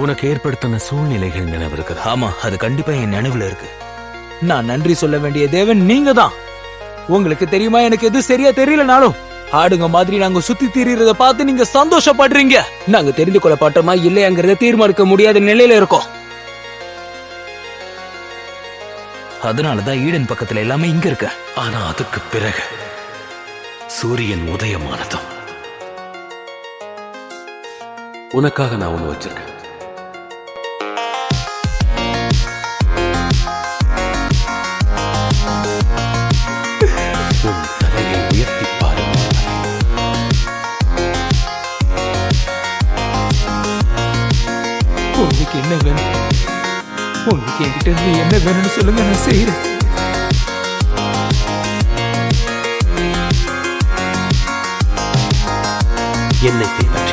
உனக்கு ஏற்படுத்தின சூழ்நிலைகள் நினைவு இருக்குது? ஆமா, அது கண்டிப்பா என் நினைவுல இருக்கு. நான் நன்றி சொல்ல வேண்டிய தேவன் நீங்க தான். உங்களுக்கு தெரியுமா, எனக்கு எது சரியா தெரியலனாலும் ஆடுங்க மாதிரி நாங்க சுத்தி திரியறத பார்த்து நீங்க சந்தோஷப்படுறீங்க. நாங்க தெரிந்து கொள்ளப்பட்டோமா இல்லையாங்கிறத தீர்மானிக்க முடியாத நிலையில இருக்கோம். அதனாலதான் ஈடன் பக்கத்துல எல்லாமே இங்க இருக்கு. ஆனா அதுக்கு பிறகு சூரியன் உதயமானதும் உனக்காக நான் ஒண்ணு வச்சிருக்கேன். உன் தலையை உயர்த்தி பாரு. உங்களுக்கு என்ன வேணும்? உங்களுக்கு என்கிட்ட இருந்து என்ன வேணும்னு சொல்லுங்க, நான் செய்யறேன். என்னை தேவை.